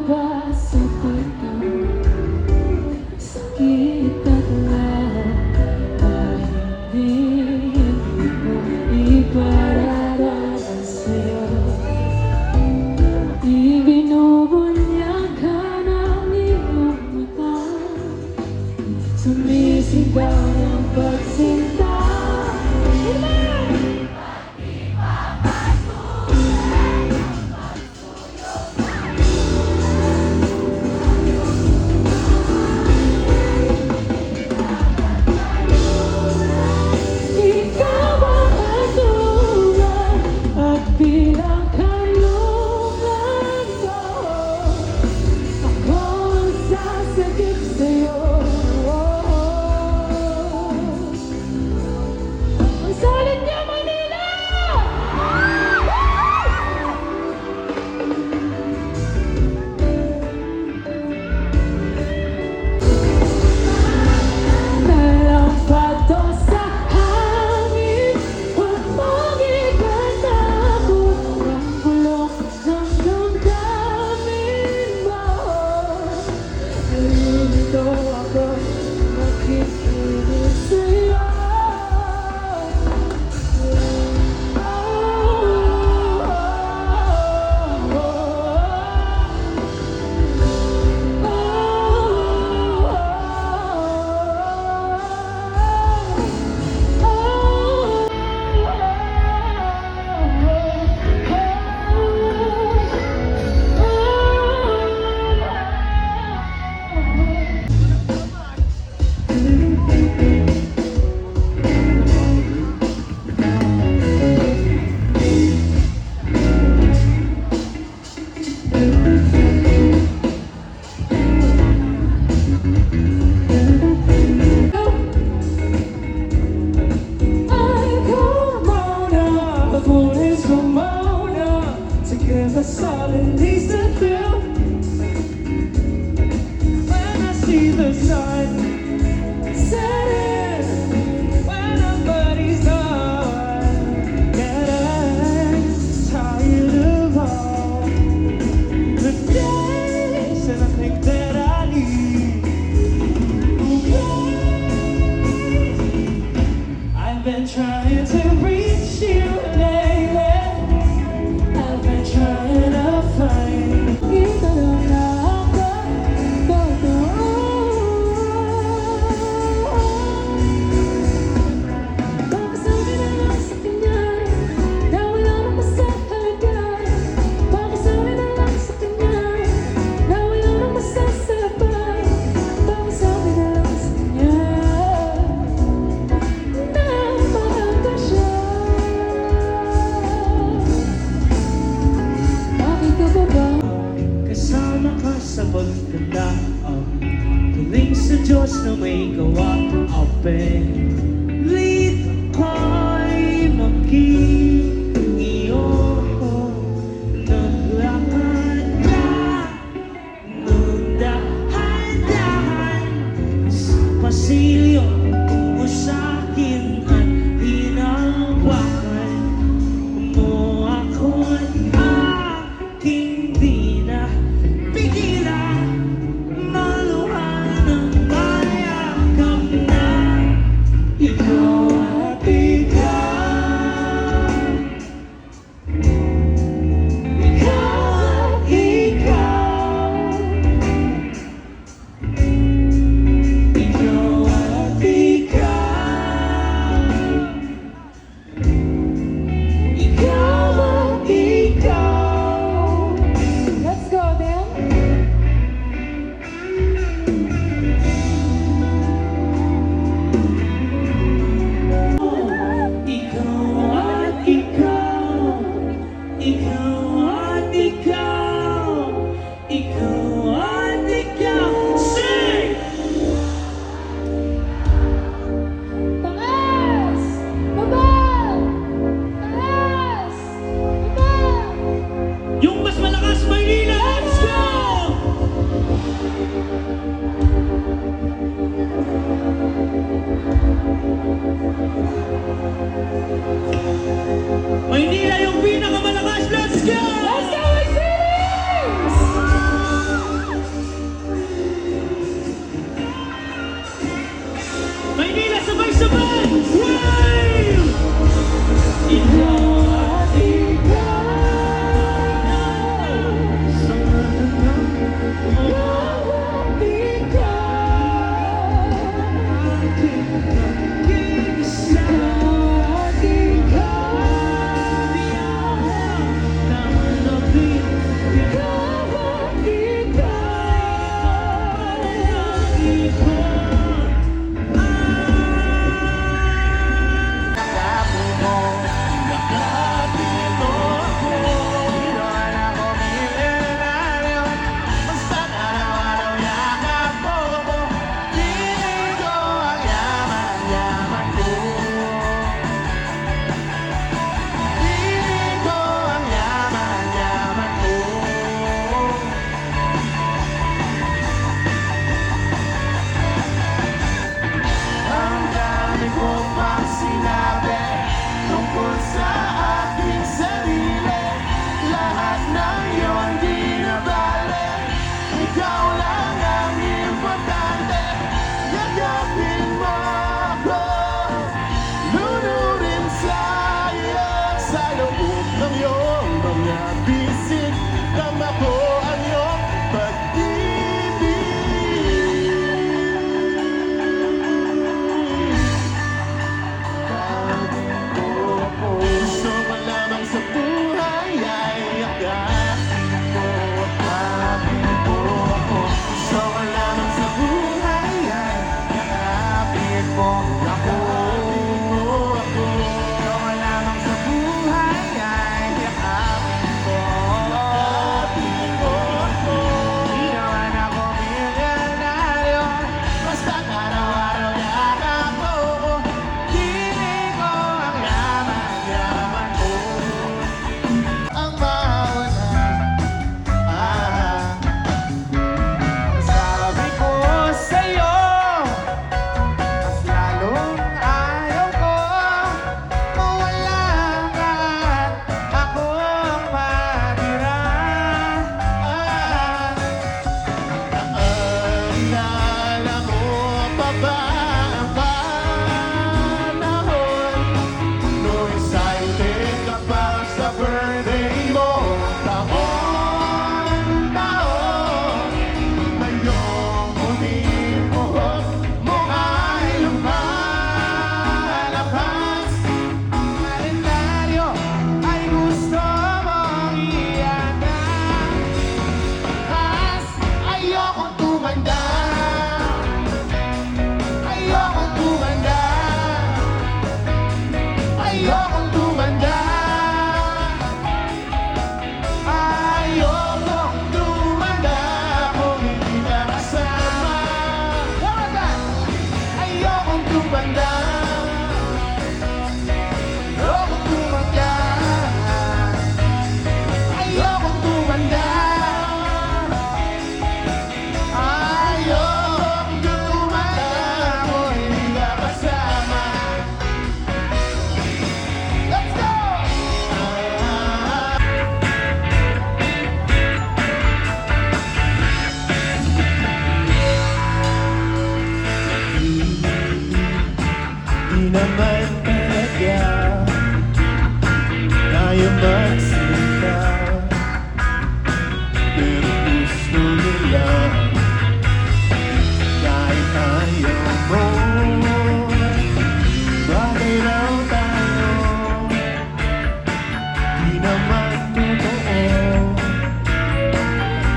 ba sa pagkaw? Sakit at lahat ay hindi mo ipararaan sa'yo. Ibinubunyag ka ng iyong mata, sumisigaw ng pagsinta. Bilang kanungan mo, ako ang sasakit sa'yo. Ang salit niya, Manila! Nalampad to sa hangin, huwag mong iganap ang bulok ng damdamin mo. Nalilito ako nakikinig sa'yo. Solid needs to feel when I see the sun setting, when our body's gone. Getting tired of all the days and I think that I need I've been trying to reach you lately. I've been trying to find you na ako totoo. Pakasabi na lang sa kanya na wala nang masahalaga. Pakasabi na lang sa kanya na wala nang masasabay. Pakasabi na lang sa kanya na mahal ko siya. Kasama ka sa pagkandaan, tuwing sa Diyos na may gawa. Pilit ko'y mag-iyo, naglakad ka ng dahan-dahan sa pasilyo mo sa'kin at hinawakan mo ako't aking di na pigilan, maluhan ng mayakap na ikaw at ikaw. Ikaw at ikaw. Ikaw at ikaw. Ikaw at ikaw.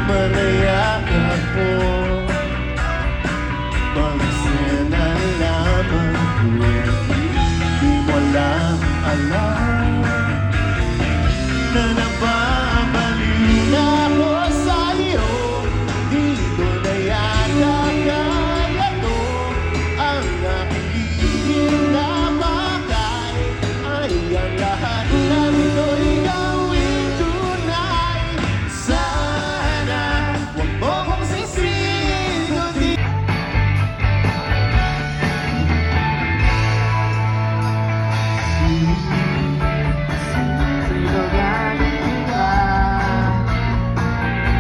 manayakap mo. Magsena lamang ko, di mo lang alam na nababaliw na ako sa'yo. Dito na yata kaya to ang nakikigil na bagay. Ay ang lahat na ito'y gawin tunay. Sana huwag mo kong sisihin kundi sino galing ka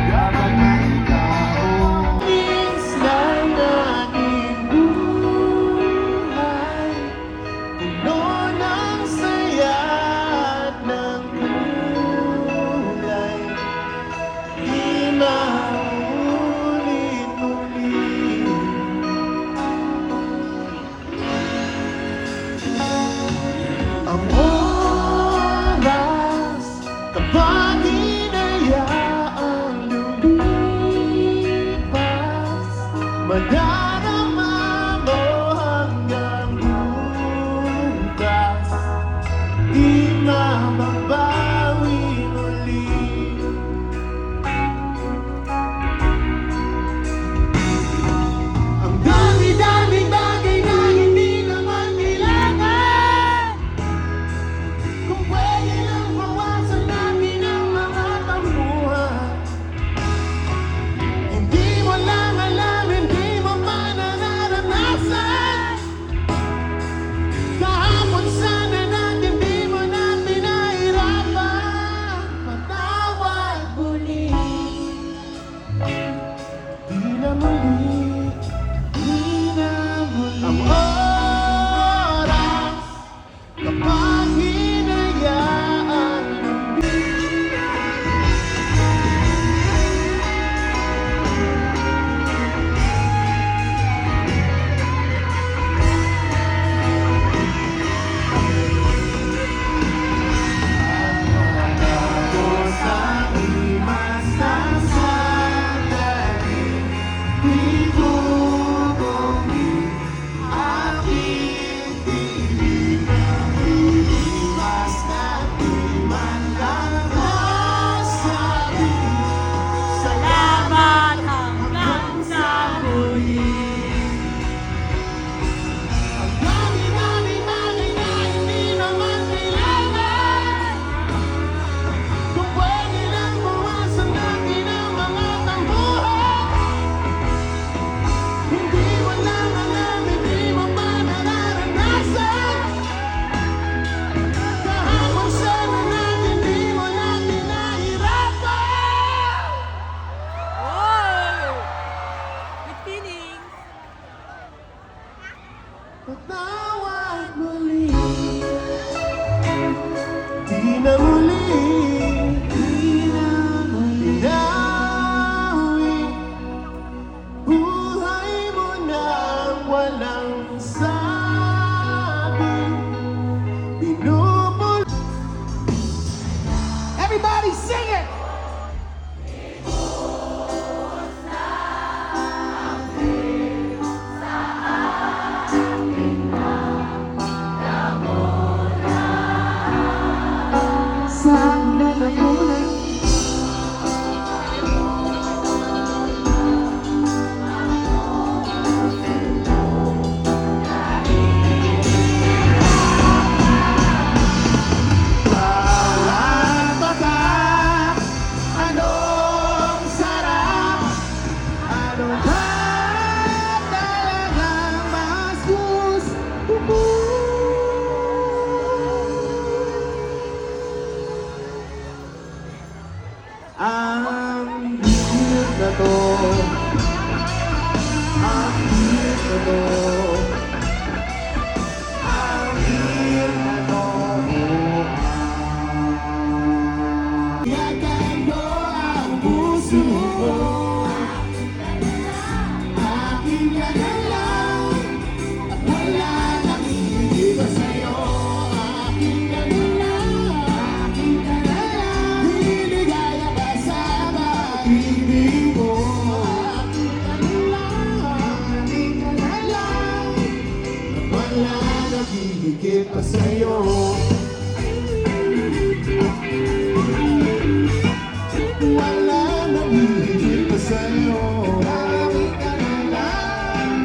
kapag ikaw minsan naging buhay puno ng saya at ng kulay. Di maulit-ulit ang oras kapag hinayaang lumipas. Madarama mo hanggang bukas, di mababawi ulit. Ang dami-daming bagay na hindi naman kailangan. Kung pwede lang bawasan natin ang mga tampuhan. Hindi mo lang alam, hindi mo pa nararanasan. Kahapon sana natin di mo na pinahirapan. Patawad muli, di na muli, di na muli. Ang oras kapag hinayaan tapos ang imasasagari, di bubonggi aking piling. Iwas na di man lang masabi. Salamat hanggang sa huli. Ang dami-daming bagay na hindi naman kailangan. Kung pwede lang bawasan natin ang mga tampuhan. Hindi mo lang alam, hindi mo pa nararanasan. Kahapon sana natin di mo lang pinahirapan. Oh! With feelings. Patawad muli, di na muli, di na muli. Inawi buhay mo nang walang sabi. Binubul. Everybody sing it! Sana namulan bawat bata. Anong sarap, anong harap, talagang mas gusto. Ang hihit na to, ang hihit na to, ang hihit na to. Yakan mo ang puso mo, aking kagalang, at wala nang iiba sa'yo. Aking kagalang, aking kagalang, hinigaya ka sa pag-ibig. sa'yo aking kanilang.